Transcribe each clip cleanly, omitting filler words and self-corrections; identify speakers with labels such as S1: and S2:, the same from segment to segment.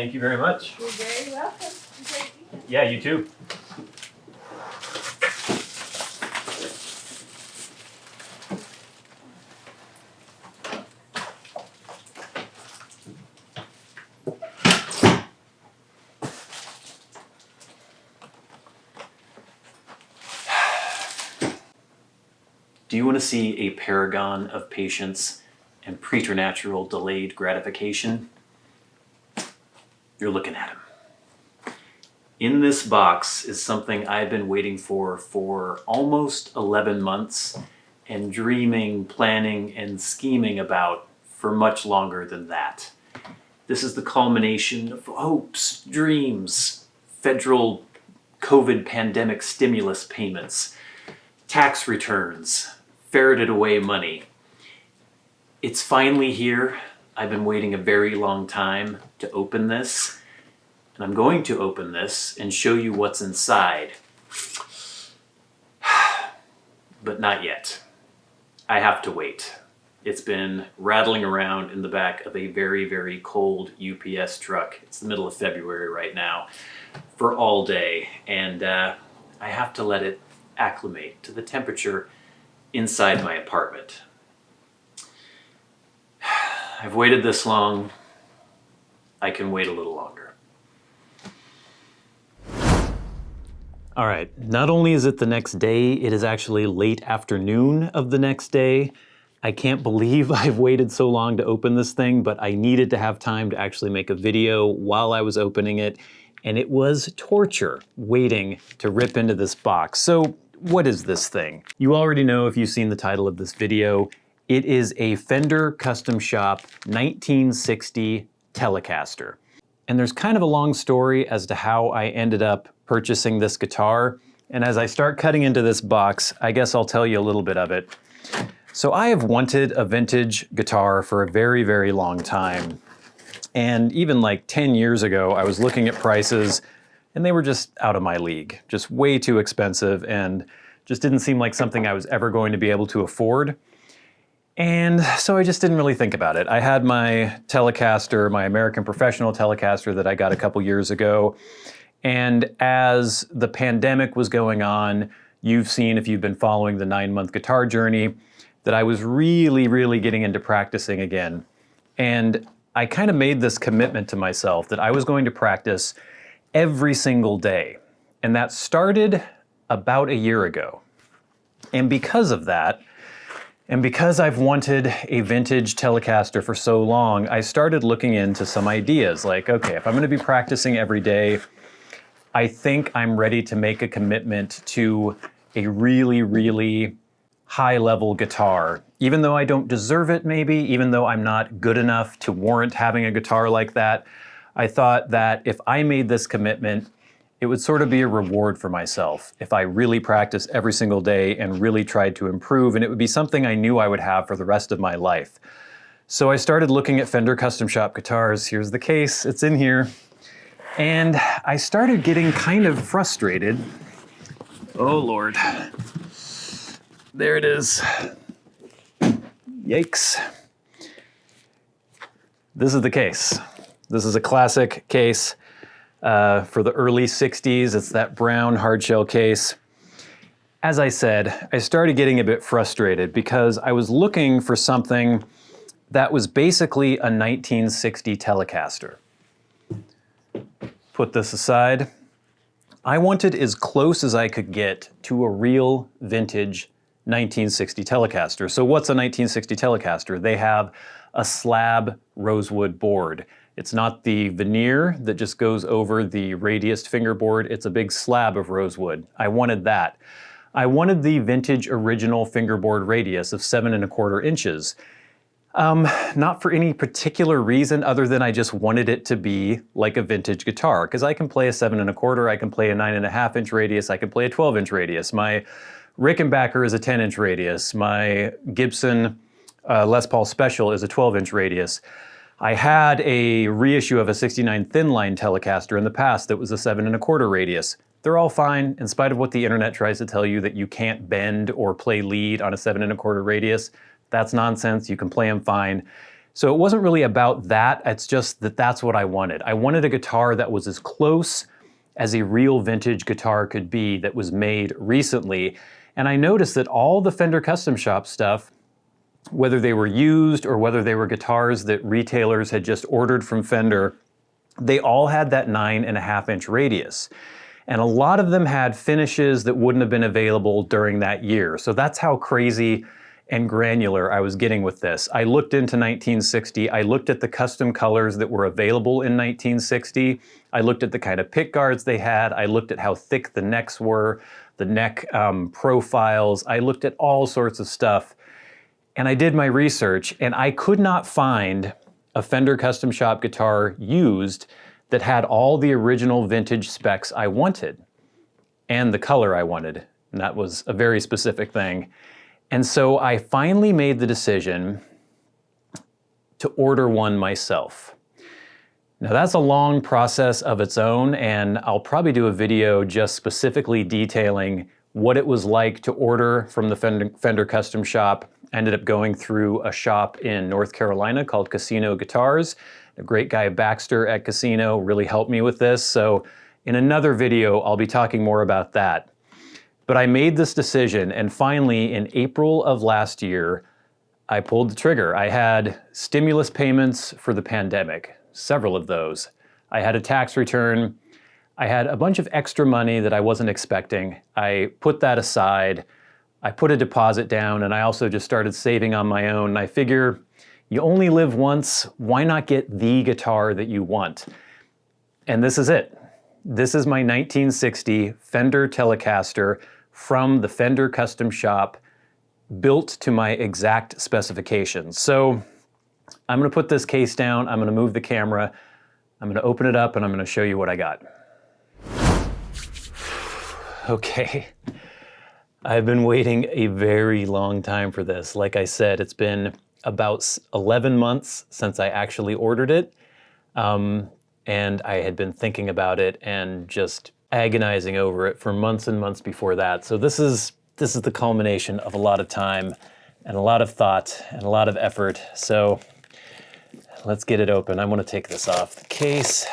S1: Thank you very much.
S2: You're very welcome. Great weekend.
S1: Yeah, you too. Do you want to see a paragon of patience and preternatural delayed gratification? You're looking at him. In this box is something I've been waiting for almost 11 months and dreaming, planning, and scheming about for much longer than that. This is the culmination of hopes, dreams, federal COVID pandemic stimulus payments, tax returns, ferreted away money. It's finally here. I've been waiting a very long time to open this, and I'm going to open this and show you what's inside. But not yet. I have to wait. It's been rattling around in the back of a very, very cold UPS truck. It's the middle of February right now, for all day, and I have to let it acclimate to the temperature inside my apartment. I've waited this long. I can wait a little longer. All right, not only is it the next day, it is actually late afternoon of the next day. I can't believe I've waited so long to open this thing, but I needed to have time to actually make a video while I was opening it, and it was torture waiting to rip into this box. So what is this thing? You already know if you've seen the title of this video. It is a Fender Custom Shop 1960 Telecaster. And there's kind of a long story as to how I ended up purchasing this guitar. And as I start cutting into this box, I guess I'll tell you a little bit of it. So I have wanted a vintage guitar for a very, very long time. And even like 10 years ago, I was looking at prices and they were just out of my league, just way too expensive and just didn't seem like something I was ever going to be able to afford. And so I just didn't really think about it. I had my Telecaster, my American Professional Telecaster that I got a couple years ago. And as the pandemic was going on, you've seen, if you've been following the 9-month guitar journey, that I was really, really getting into practicing again. And I kind of made this commitment to myself that I was going to practice every single day. And that started about a year ago. And because of that, and because I've wanted a vintage Telecaster for so long, I started looking into some ideas like, okay, if I'm gonna be practicing every day, I think I'm ready to make a commitment to a really, really high-level guitar. Even though I don't deserve it maybe, even though I'm not good enough to warrant having a guitar like that, I thought that if I made this commitment, it would sort of be a reward for myself if I really practiced every single day and really tried to improve, and it would be something I knew I would have for the rest of my life. So I started looking at Fender Custom Shop guitars. Here's the case, it's in here. And I started getting kind of frustrated. Oh Lord. There it is. Yikes. This is the case. This is a classic case for the early 60s. It's that brown hardshell case. As I said, I started getting a bit frustrated because I was looking for something that was basically a 1960 Telecaster. Put this aside. I wanted as close as I could get to a real vintage 1960 Telecaster. So what's a 1960 Telecaster? They have a slab rosewood board. It's not the veneer that just goes over the radiused fingerboard. It's a big slab of rosewood. I wanted that. I wanted the vintage original fingerboard radius of 7¼ inches. Not for any particular reason other than I just wanted it to be like a vintage guitar, because I can play a 7¼ I can play a 9½ radius, I can play a 12 radius. My Rickenbacker is a 10 radius. My Gibson Les Paul Special is a 12 radius. I had a reissue of a 69 thin line Telecaster in the past that was a 7¼ radius. They're all fine, in spite of what the internet tries to tell you that you can't bend or play lead on a 7¼ radius. That's nonsense, you can play them fine. So it wasn't really about that, it's just that that's what I wanted. I wanted a guitar that was as close as a real vintage guitar could be that was made recently. And I noticed that all the Fender Custom Shop stuff, whether they were used or whether they were guitars that retailers had just ordered from Fender, they all had that 9.5-inch radius. And a lot of them had finishes that wouldn't have been available during that year. So that's how crazy and granular I was getting with this. I looked into 1960, I looked at the custom colors that were available in 1960, I looked at the kind of pick guards they had, I looked at how thick the necks were, the neck profiles, I looked at all sorts of stuff, and I did my research, and I could not find a Fender Custom Shop guitar used that had all the original vintage specs I wanted, and the color I wanted, and that was a very specific thing. And so I finally made the decision to order one myself. Now that's a long process of its own, and I'll probably do a video just specifically detailing what it was like to order from the Fender Custom Shop. I ended up going through a shop in North Carolina called Casino Guitars. A great guy, Baxter at Casino, really helped me with this. So in another video, I'll be talking more about that. But I made this decision, and finally, in April of last year, I pulled the trigger. I had stimulus payments for the pandemic, several of those. I had a tax return. I had a bunch of extra money that I wasn't expecting. I put that aside. I put a deposit down, and I also just started saving on my own. And I figure, you only live once, why not get the guitar that you want? And this is it. This is my 1960 Fender Telecaster from the Fender Custom Shop, built to my exact specifications. So I'm gonna put this case down, I'm gonna move the camera, I'm gonna open it up, and I'm gonna show you what I got. Okay, I've been waiting a very long time for this. Like I said, it's been about 11 months since I actually ordered it. And I had been thinking about it and just agonizing over it for months and months before that. So this is the culmination of a lot of time and a lot of thought and a lot of effort. So let's get it open. I want to take this off the case.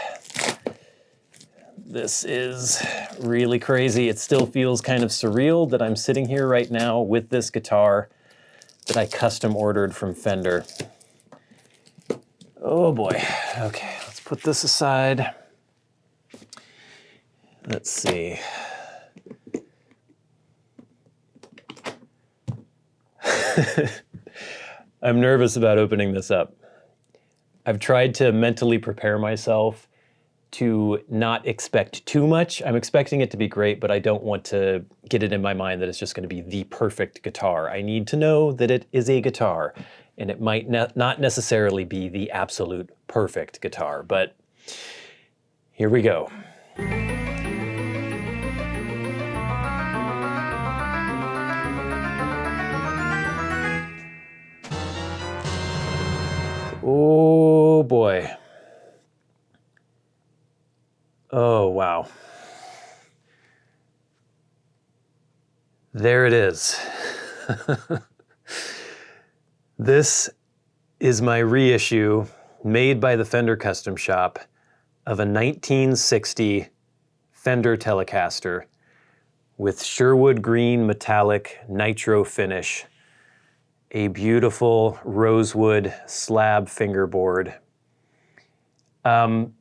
S1: This is really crazy. It still feels kind of surreal that I'm sitting here right now with this guitar that I custom ordered from Fender. Oh boy. Okay, let's put this aside. Let's see. I'm nervous about opening this up. I've tried to mentally prepare myself to not expect too much. I'm expecting it to be great, but I don't want to get it in my mind that it's just going to be the perfect guitar. I need to know that it is a guitar, and it might not necessarily be the absolute perfect guitar, but here we go. Oh boy. Oh wow. There it is. This is my reissue made by the Fender Custom Shop of a 1960 Fender Telecaster with Sherwood green metallic nitro finish, a beautiful rosewood slab fingerboard. I'm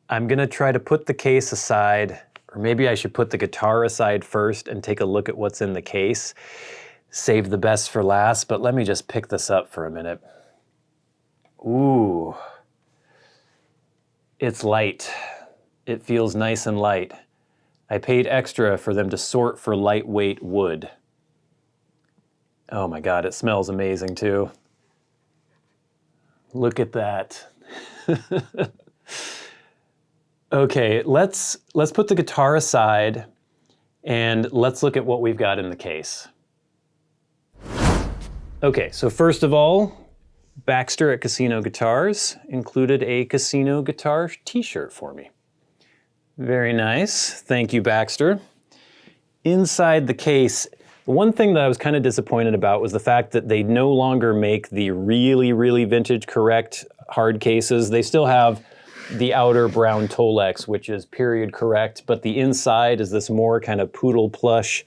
S1: gonna try to put the case aside, or maybe I should put the guitar aside first and take a look at what's in the case. Save the best for last, but let me just pick this up for a minute. Ooh, it's light. It feels nice and light. I paid extra for them to sort for lightweight wood. Oh my God, it smells amazing too. Look at that. Okay, let's put the guitar aside and let's look at what we've got in the case. Okay, so first of all, Baxter at Casino Guitars included a Casino Guitar t-shirt for me. Very nice, thank you, Baxter. Inside the case, The one thing that I was kind of disappointed about was the fact that they no longer make the really, really vintage correct hard cases. They still have the outer brown Tolex, which is period correct, but the inside is this more kind of poodle plush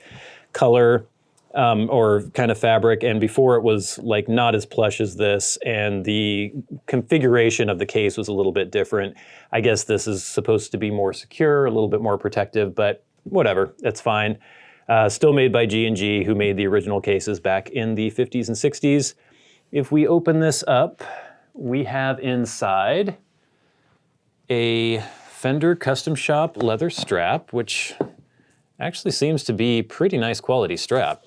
S1: color or kind of fabric. And before it was like not as plush as this, and the configuration of the case was a little bit different. I guess this is supposed to be more secure, a little bit more protective, but whatever, it's fine. Still made by G&G, who made the original cases back in the 50s and 60s. If we open this up, we have inside a Fender Custom Shop leather strap, which actually seems to be pretty nice quality strap.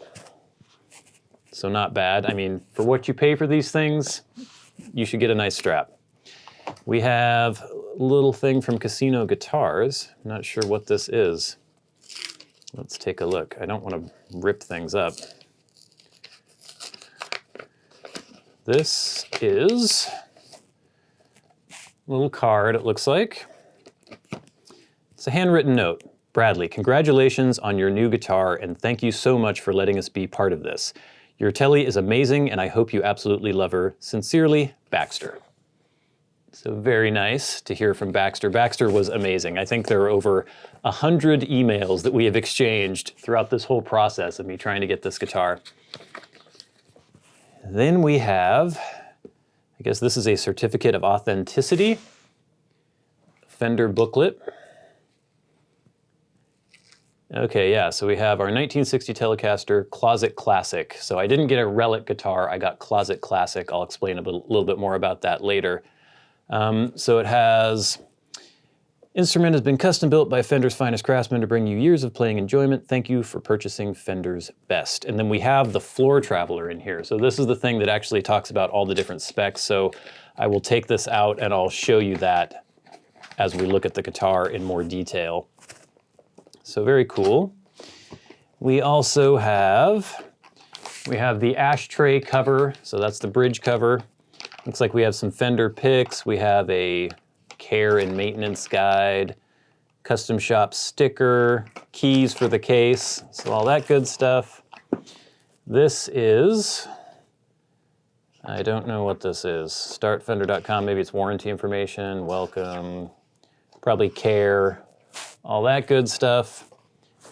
S1: So not bad. I mean, for what you pay for these things, you should get a nice strap. We have a little thing from Casino Guitars. I'm not sure what this is. Let's take a look. I don't want to rip things up. This is a little card, it looks like. It's a handwritten note. Bradley, congratulations on your new guitar, and thank you so much for letting us be part of this. Your Telly is amazing, and I hope you absolutely love her. Sincerely, Baxter. So very nice to hear from Baxter. Baxter was amazing. I think there are over 100 emails that we have exchanged throughout this whole process of me trying to get this guitar. Then we have, I guess this is a certificate of authenticity, Fender booklet. Okay, yeah, so we have our 1960 Telecaster Closet Classic. So I didn't get a relic guitar, I got Closet Classic. I'll explain a little bit more about that later. So it has, instrument has been custom built by Fender's finest craftsmen to bring you years of playing enjoyment. Thank you for purchasing Fender's best. And then we have the Floor Traveler in here. So this is the thing that actually talks about all the different specs. So I will take this out and I'll show you that as we look at the guitar in more detail. So very cool. We also have, the ashtray cover. So that's the bridge cover. Looks like we have some Fender picks. We have a care and maintenance guide, custom shop sticker, keys for the case, so all that good stuff. This is, I don't know what this is. Startfender.com, maybe it's warranty information, welcome, probably care, all that good stuff.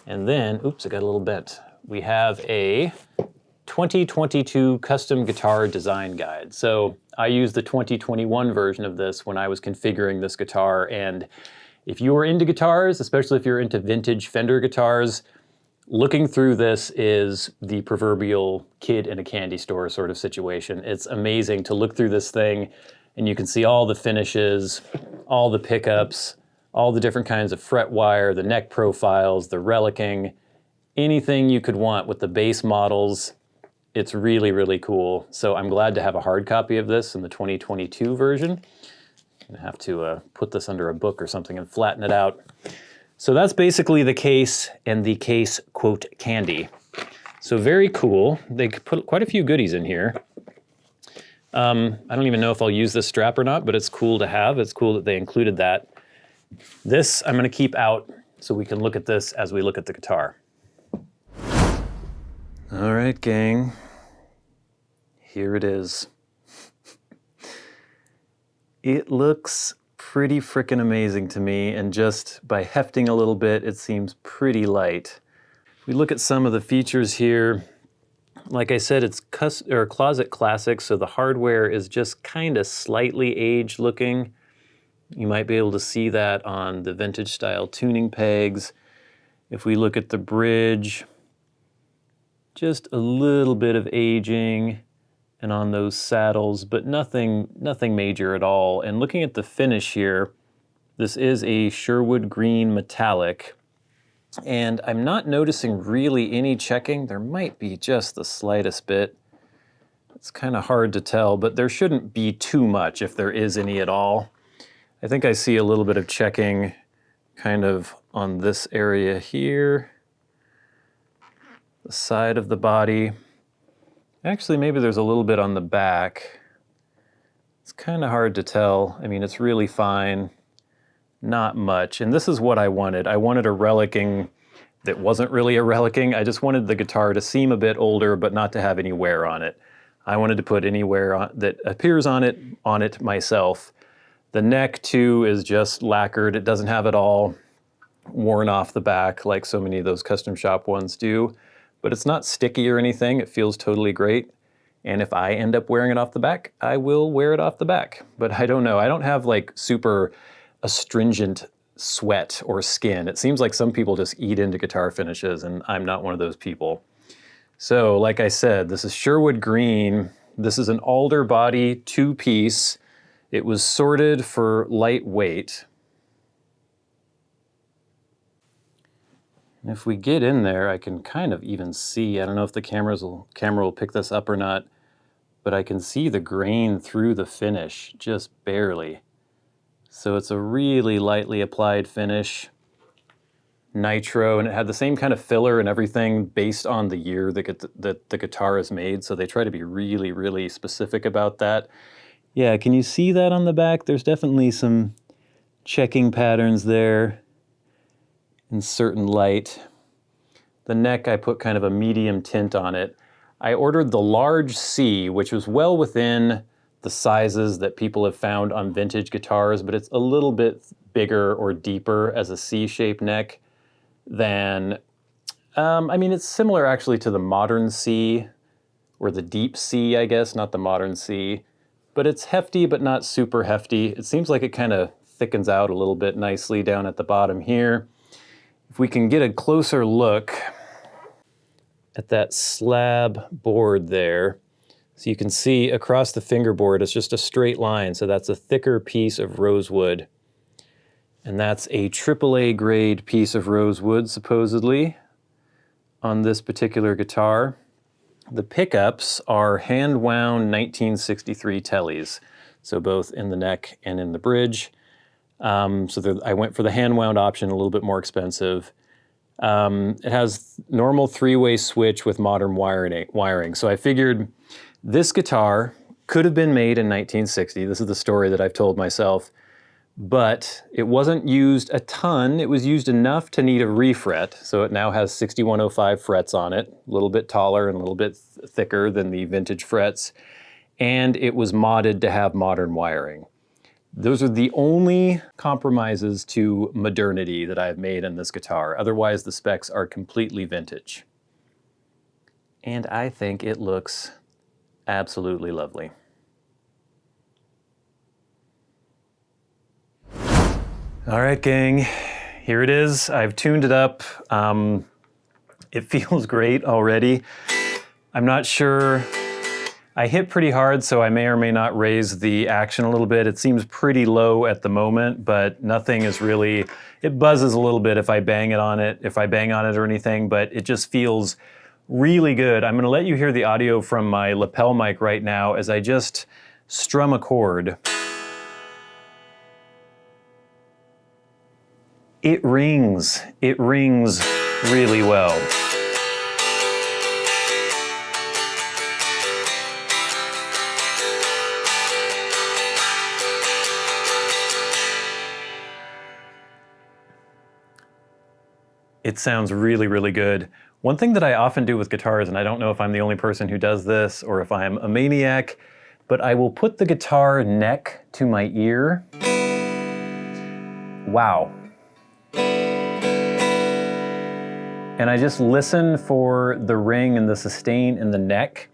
S1: And then, oops, it got a little bent. We have a 2022 custom guitar design guide. So I used the 2021 version of this when I was configuring this guitar, and if you are into guitars, especially if you're into vintage Fender guitars, looking through this is the proverbial kid in a candy store sort of situation. It's amazing to look through this thing and you can see all the finishes, all the pickups, all the different kinds of fret wire, the neck profiles, the relicking, anything you could want with the base models. It's really, really cool. So I'm glad to have a hard copy of this in the 2022 version. I'm gonna have to put this under a book or something and flatten it out. So that's basically the case and the case, quote, candy. So very cool. They put quite a few goodies in here. I don't even know if I'll use this strap or not, but it's cool to have. It's cool that they included that. This I'm gonna keep out so we can look at this as we look at the guitar. All right, gang. Here it is. It looks pretty frickin' amazing to me, and just by hefting a little bit, it seems pretty light. If we look at some of the features here, like I said, it's Closet Classic, so the hardware is just kind of slightly aged looking. You might be able to see that on the vintage style tuning pegs. If we look at the bridge, just a little bit of aging, and on those saddles, but nothing major at all. And looking at the finish here, this is a Sherwood green metallic, and I'm not noticing really any checking. There might be just the slightest bit. It's kind of hard to tell, but there shouldn't be too much if there is any at all. I think I see a little bit of checking kind of on this area here, the side of the body. Actually, maybe there's a little bit on the back. It's kind of hard to tell. I mean, it's really fine, not much. And this is what I wanted. I wanted a relicking that wasn't really a relicking. I just wanted the guitar to seem a bit older, but not to have any wear on it. I wanted to put any wear on, that appears on it myself. The neck too is just lacquered. It doesn't have it all worn off the back like so many of those custom shop ones do, but it's not sticky or anything. It feels totally great. And if I end up wearing it off the back, I will wear it off the back. But I don't know. I don't have like super astringent sweat or skin. It seems like some people just eat into guitar finishes, and I'm not one of those people. So like I said, this is Sherwood Green. This is an alder body 2-piece. It was sorted for lightweight. And if we get in there, I can kind of even see, I don't know if the camera will pick this up or not, but I can see the grain through the finish, just barely. So it's a really lightly applied finish, nitro, and it had the same kind of filler and everything based on the year that the guitar is made, so they try to be really, really specific about that. Yeah, can you see that on the back? There's definitely some checking patterns there in certain light. The neck, I put kind of a medium tint on it. I ordered the large C, which was well within the sizes that people have found on vintage guitars, but it's a little bit bigger or deeper as a C-shaped neck than, I mean, it's similar actually to the modern C, or the deep C, I guess, not the modern C, but it's hefty but not super hefty. It seems like it kind of thickens out a little bit nicely down at the bottom here. If we can get a closer look at that slab board there, so you can see across the fingerboard, it's just a straight line, so that's a thicker piece of rosewood. And that's a AAA grade piece of rosewood, supposedly, on this particular guitar. The pickups are hand-wound 1963 Teles, so both in the neck and in the bridge. I went for the hand-wound option, a little bit more expensive. It has normal 3-way switch with modern wiring. So I figured this guitar could have been made in 1960. This is the story that I've told myself. But it wasn't used a ton. It was used enough to need a refret. So it now has 6105 frets on it, a little bit taller and a little bit thicker than the vintage frets. And it was modded to have modern wiring. Those are the only compromises to modernity that I've made in this guitar. Otherwise, the specs are completely vintage. And I think it looks absolutely lovely. All right, gang, here it is. I've tuned it up. It feels great already. I'm not sure. I hit pretty hard, so I may or may not raise the action a little bit. It seems pretty low at the moment, but nothing is really, it buzzes a little bit if I bang on it or anything, but it just feels really good. I'm gonna let you hear the audio from my lapel mic right now as I just strum a chord. It rings really well. It sounds really, really good. One thing that I often do with guitars, and I don't know if I'm the only person who does this or if I'm a maniac, but I will put the guitar neck to my ear. Wow. And I just listen for the ring and the sustain in the neck.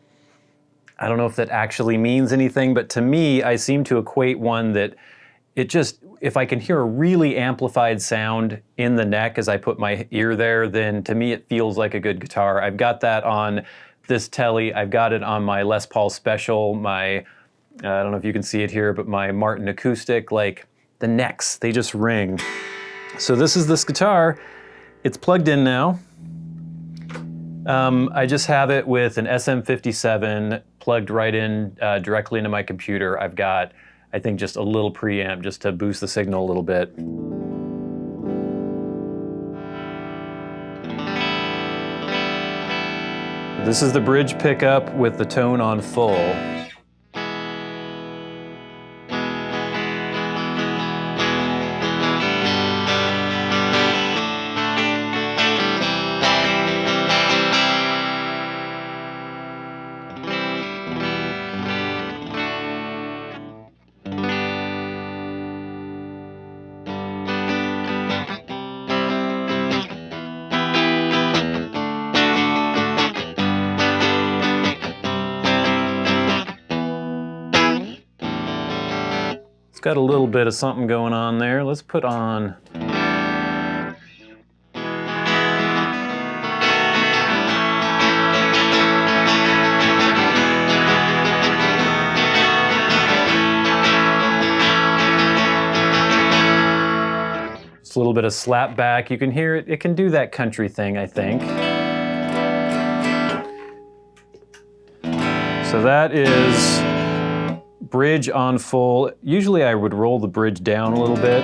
S1: I don't know if that actually means anything, but to me, I seem to equate one that it just, if I can hear a really amplified sound in the neck as I put my ear there, then to me it feels like a good guitar. I've got that on this Tele, I've got it on my Les Paul Special, my, I don't know if you can see it here, but my Martin Acoustic, like the necks, they just ring. So this is this guitar. It's plugged in now. I just have it with an SM57 plugged right in directly into my computer. I've got, I think, just a little preamp just to boost the signal a little bit. This is the bridge pickup with the tone on full. It's got a little bit of something going on there. Let's put on... Just a little bit of slap back. You can hear it. It can do that country thing, I think. So that is bridge on full. Usually I would roll the bridge down a little bit.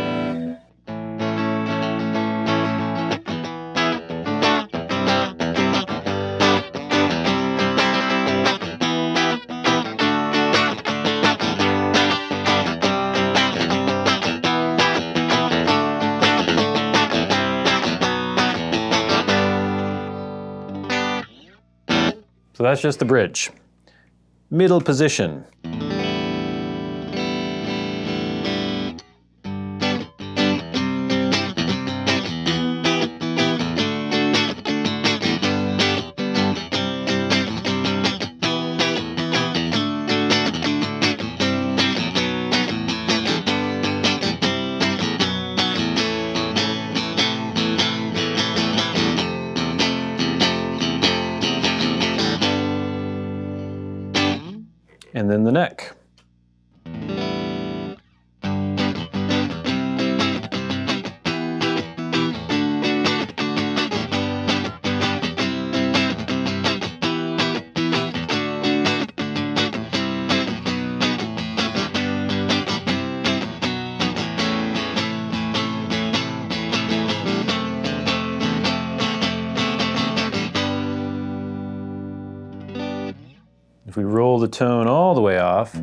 S1: So that's just the bridge. Middle position. And then the neck. If we roll the tone all the way off,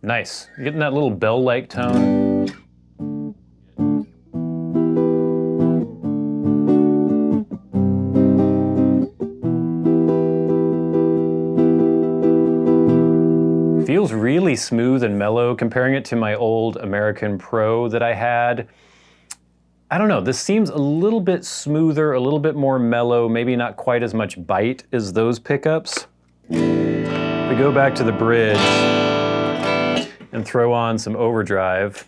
S1: nice. You're getting that little bell-like tone. Feels really smooth and mellow. Comparing it to my old American Pro that I had, I don't know, this seems a little bit smoother, a little bit more mellow, maybe not quite as much bite as those pickups. If we go back to the bridge and throw on some overdrive.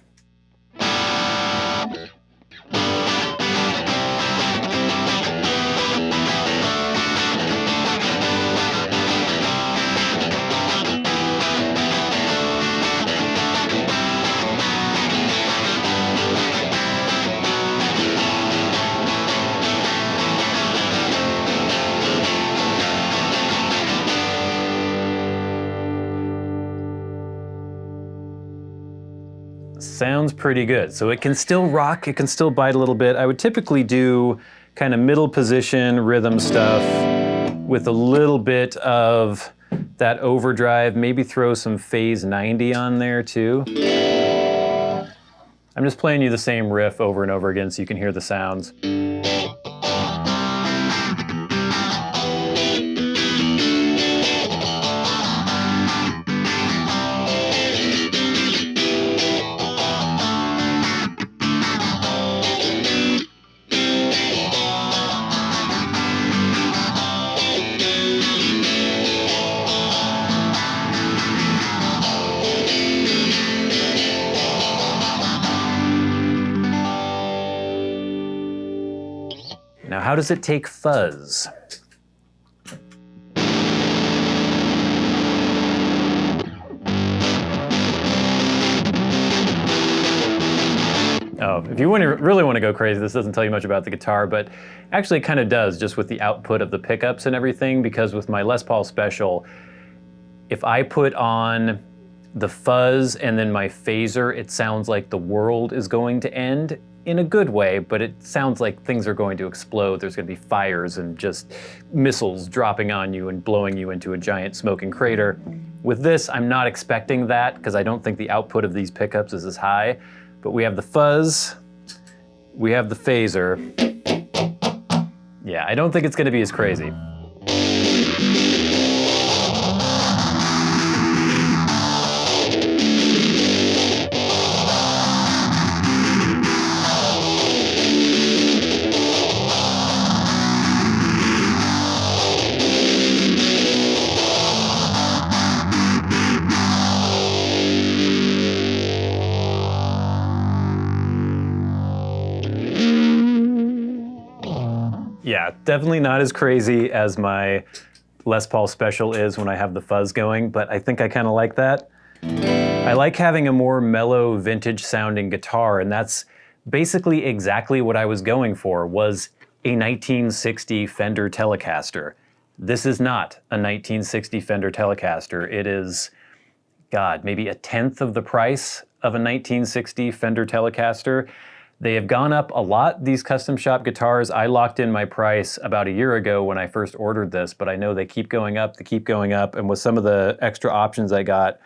S1: Sounds pretty good. So it can still rock, it can still bite a little bit. I would typically do kind of middle position rhythm stuff with a little bit of that overdrive, maybe throw some phase 90 on there too. I'm just playing you the same riff over and over again so you can hear the sounds. Now, how does it take fuzz? Oh, if you really want to go crazy, this doesn't tell you much about the guitar, but actually it kind of does, just with the output of the pickups and everything, because with my Les Paul Special, if I put on the fuzz and then my phaser, it sounds like the world is going to end in a good way, but it sounds like things are going to explode. There's going to be fires and just missiles dropping on you and blowing you into a giant smoking crater. With this, I'm not expecting that because I don't think the output of these pickups is as high, but we have the fuzz, we have the phaser. Yeah, I don't think it's gonna be as crazy. Yeah, definitely not as crazy as my Les Paul Special is when I have the fuzz going, but I think I kind of like that. I like having a more mellow, vintage sounding guitar, and that's basically exactly what I was going for, was a 1960 Fender Telecaster. This is not a 1960 Fender Telecaster. It is, God, maybe a tenth of the price of a 1960 Fender Telecaster. They have gone up a lot, these custom shop guitars. I locked in my price about a year ago when I first ordered this, but I know they keep going up, and with some of the extra options I got,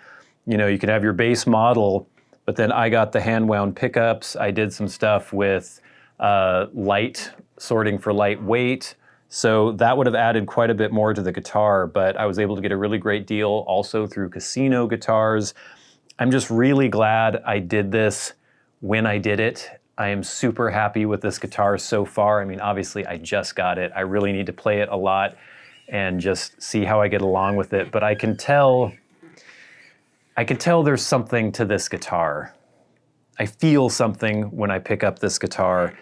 S1: you know, you can have your base model, but then I got the hand-wound pickups. I did some stuff with light sorting for lightweight, so that would have added quite a bit more to the guitar, but I was able to get a really great deal also through Casino Guitars. I'm just really glad I did this when I did it. I am super happy with this guitar so far. I mean, obviously I just got it. I really need to play it a lot and just see how I get along with it. But I can tell there's something to this guitar. I feel something when I pick up this guitar,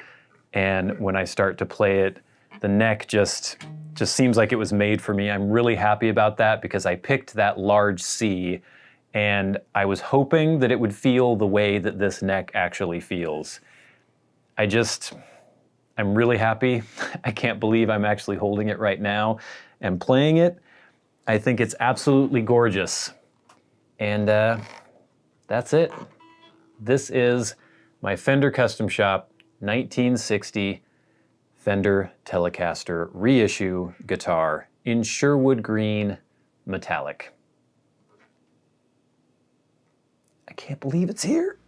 S1: and when I start to play it, the neck just seems like it was made for me. I'm really happy about that because I picked that large C, and I was hoping that it would feel the way that this neck actually feels. I'm really happy. I can't believe I'm actually holding it right now and playing it. I think it's absolutely gorgeous. And that's it. This is my Fender Custom Shop 1960 Fender Telecaster reissue guitar in Sherwood Green Metallic. I can't believe it's here.